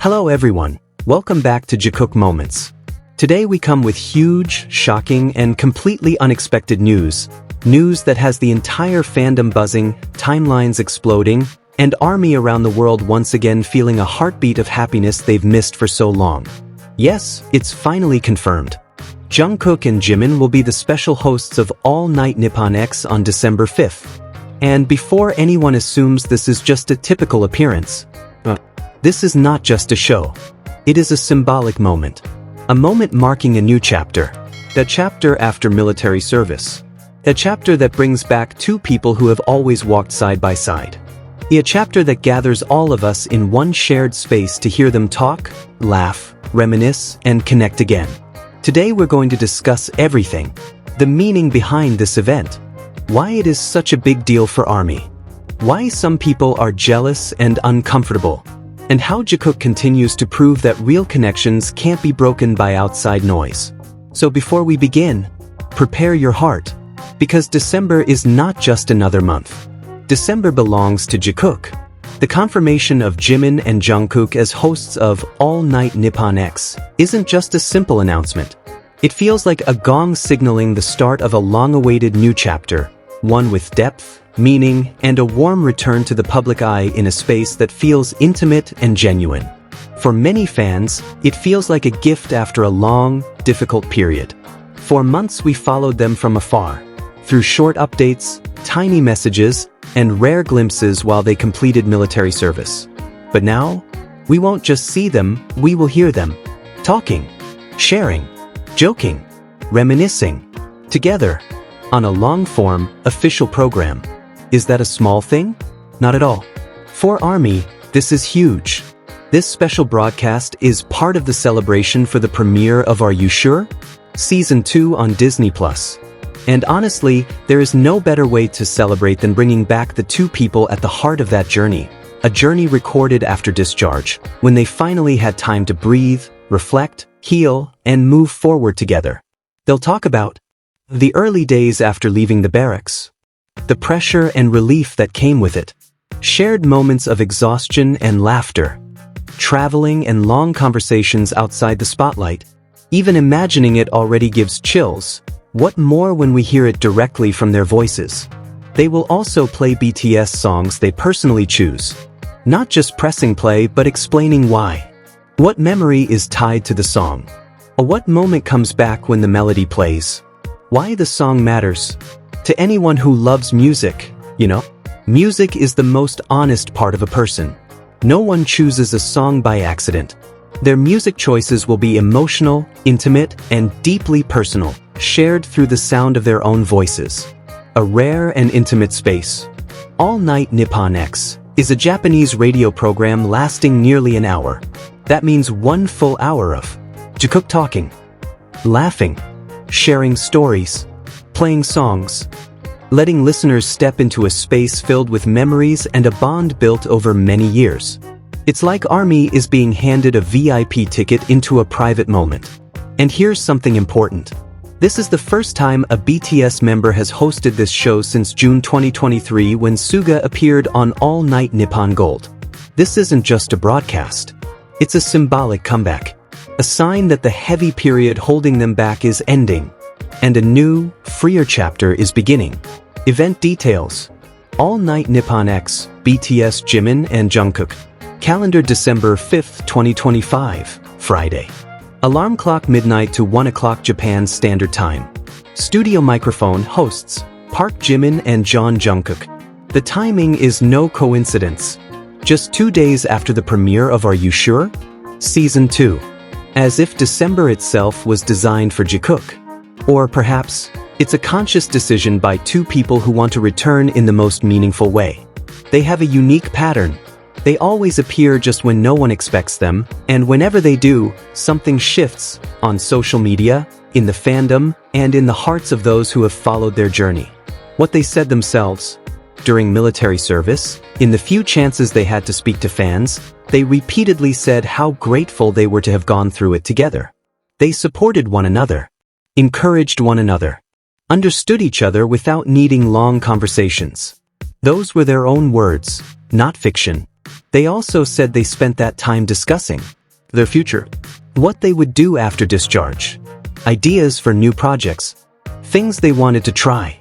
Hello everyone, welcome back to JIKOOK Moments. Today we come with huge, shocking, and completely unexpected news. News that has the entire fandom buzzing, timelines exploding, and ARMY around the world once again feeling a heartbeat of happiness they've missed for so long. Yes, it's finally confirmed. Jungkook and Jimin will be the special hosts of All Night Nippon X on December 5th. And before anyone assumes this is just a typical appearance, this is not just a show. It is a symbolic moment. A moment marking a new chapter. A chapter after military service. A chapter that brings back two people who have always walked side by side. A chapter that gathers all of us in one shared space to hear them talk, laugh, reminisce, and connect again. Today we're going to discuss everything. The meaning behind this event. Why it is such a big deal for ARMY. Why some people are jealous and uncomfortable. And how JIKOOK continues to prove that real connections can't be broken by outside noise. So before we begin, prepare your heart. Because December is not just another month. December belongs to JIKOOK. The confirmation of Jimin and Jungkook as hosts of All Night Nippon X isn't just a simple announcement. It feels like a gong signaling the start of a long-awaited new chapter, one with depth, meaning, and a warm return to the public eye in a space that feels intimate and genuine. For many fans, it feels like a gift after a long, difficult period. For months we followed them from afar, through short updates, tiny messages, and rare glimpses while they completed military service. But now, we won't just see them, we will hear them. Talking, sharing, joking, reminiscing, together, on a long-form, official program. Is that a small thing? Not at all. For ARMY, this is huge. This special broadcast is part of the celebration for the premiere of Are You Sure? Season 2 on Disney+. And honestly, there is no better way to celebrate than bringing back the two people at the heart of that journey. A journey recorded after discharge, when they finally had time to breathe, reflect, heal, and move forward together. They'll talk about the early days after leaving the barracks, the pressure and relief that came with it, shared moments of exhaustion and laughter, traveling and long conversations outside the spotlight. Even imagining it already gives chills. What more when we hear it directly from their voices? They will also play BTS songs they personally choose. Not just pressing play but explaining why. What memory is tied to the song? Or what moment comes back when the melody plays? Why the song matters? To anyone who loves music, music is the most honest part of a person. No one chooses a song by accident. Their music choices will be emotional, intimate, and deeply personal, shared through the sound of their own voices. A rare and intimate space. All Night Nippon X is a Japanese radio program lasting nearly an hour. That means 1 full hour of JIKOOK talking, laughing, sharing stories, playing songs, letting listeners step into a space filled with memories and a bond built over many years. It's like ARMY is being handed a VIP ticket into a private moment. And here's something important. This is the first time a BTS member has hosted this show since June 2023 when Suga appeared on All Night Nippon Gold. This isn't just a broadcast. It's a symbolic comeback. A sign that the heavy period holding them back is ending. And a new, freer chapter is beginning. Event details. All Night Nippon X, BTS Jimin and Jungkook. Calendar December 5th, 2025, Friday. Alarm clock midnight to 1 o'clock Japan Standard Time. Studio microphone hosts, Park Jimin and John Jungkook. The timing is no coincidence. Just 2 days after the premiere of Are You Sure? Season 2. As if December itself was designed for JIKOOK. Or perhaps, it's a conscious decision by two people who want to return in the most meaningful way. They have a unique pattern. They always appear just when no one expects them, and whenever they do, something shifts, on social media, in the fandom, and in the hearts of those who have followed their journey. What they said themselves. During military service, in the few chances they had to speak to fans, they repeatedly said how grateful they were to have gone through it together. They supported one another. Encouraged one another, understood each other without needing long conversations. Those were their own words, not fiction. They also said they spent that time discussing their future, what they would do after discharge, ideas for new projects, things they wanted to try.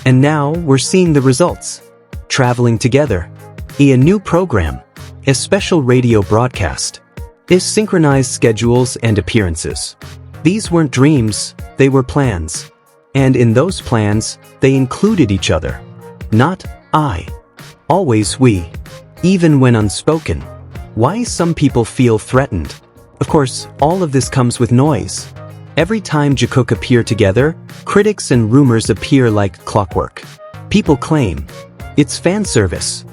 And now we're seeing the results. Traveling together, a new program, a special radio broadcast, is synchronized schedules and appearances. These weren't dreams, they were plans. And in those plans, they included each other. Not I. Always we. Even when unspoken. Why some people feel threatened? Of course, all of this comes with noise. Every time Jikook appear together, critics and rumors appear like clockwork. People claim, it's fan service.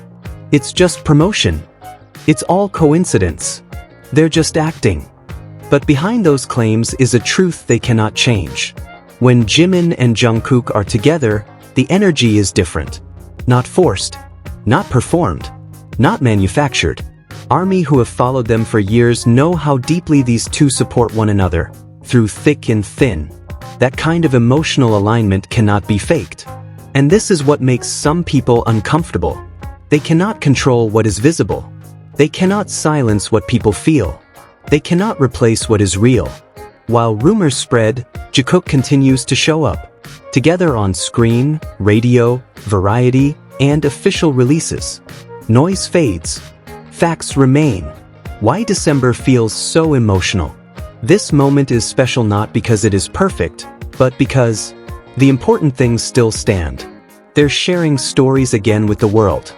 It's just promotion. It's all coincidence. They're just acting. But behind those claims is a truth they cannot change. When Jimin and Jungkook are together, the energy is different. Not forced. Not performed. Not manufactured. ARMY who have followed them for years know how deeply these two support one another, through thick and thin. That kind of emotional alignment cannot be faked. And this is what makes some people uncomfortable. They cannot control what is visible. They cannot silence what people feel. They cannot replace what is real. While rumors spread, JIKOOK continues to show up. Together on screen, radio, variety, and official releases. Noise fades. Facts remain. Why December feels so emotional? This moment is special not because it is perfect, but because the important things still stand. They're sharing stories again with the world.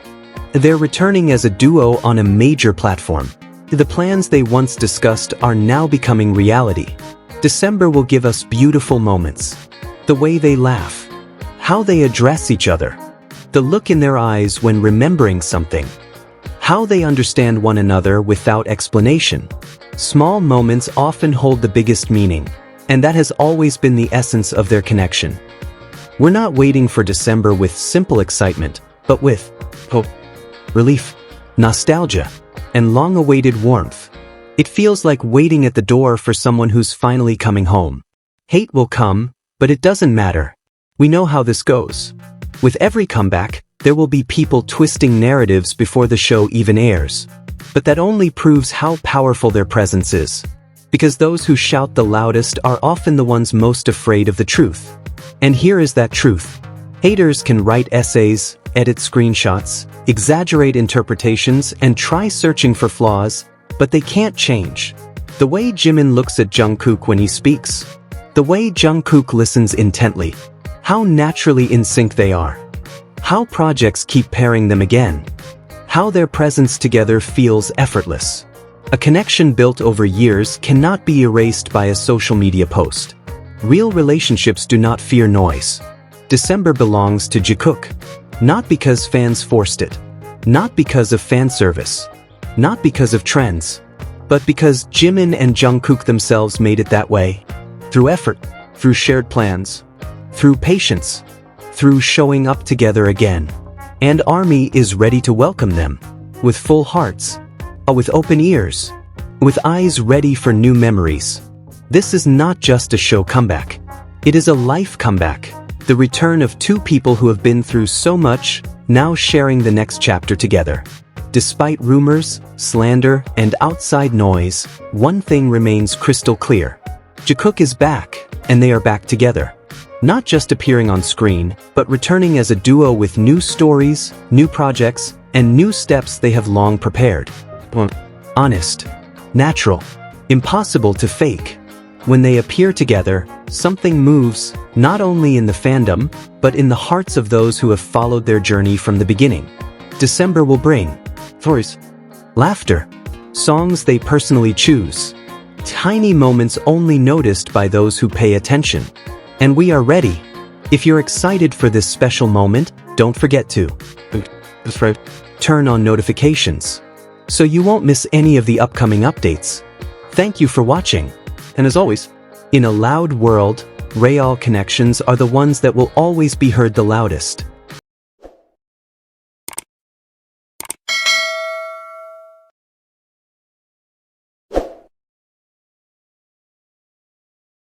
They're returning as a duo on a major platform. The plans they once discussed are now becoming reality. December will give us beautiful moments. The way they laugh. How they address each other. The look in their eyes when remembering something. How they understand one another without explanation. Small moments often hold the biggest meaning, and that has always been the essence of their connection. We're not waiting for December with simple excitement, but with hope, relief, nostalgia, and long-awaited warmth. It feels like waiting at the door for someone who's finally coming home. Hate will come, but it doesn't matter. We know how this goes. With every comeback, there will be people twisting narratives before the show even airs. But that only proves how powerful their presence is. Because those who shout the loudest are often the ones most afraid of the truth. And here is that truth. Haters can write essays, edit screenshots, exaggerate interpretations, and try searching for flaws, but they can't change the way Jimin looks at Jungkook when he speaks, the way Jungkook listens intently, how naturally in sync they are, how projects keep pairing them again, how their presence together feels effortless. A connection built over years cannot be erased by a social media post. Real relationships do not fear noise. December belongs to JIKOOK. Not because fans forced it. Not because of fan service. Not because of trends. But because Jimin and Jungkook themselves made it that way. Through effort. Through shared plans. Through patience. Through showing up together again. And ARMY is ready to welcome them. With full hearts. With open ears. With eyes ready for new memories. This is not just a show comeback. It is a life comeback. The return of two people who have been through so much, now sharing the next chapter together. Despite rumors, slander, and outside noise, one thing remains crystal clear. JIKOOK is back, and they are back together. Not just appearing on screen, but returning as a duo with new stories, new projects, and new steps they have long prepared. Honest. Natural. Impossible to fake. When they appear together, something moves, not only in the fandom, but in the hearts of those who have followed their journey from the beginning. December will bring stories, laughter, songs they personally choose, tiny moments only noticed by those who pay attention. And we are ready. If you're excited for this special moment, don't forget to turn on notifications, so you won't miss any of the upcoming updates. Thank you for watching. And as always, in a loud world, real connections are the ones that will always be heard the loudest.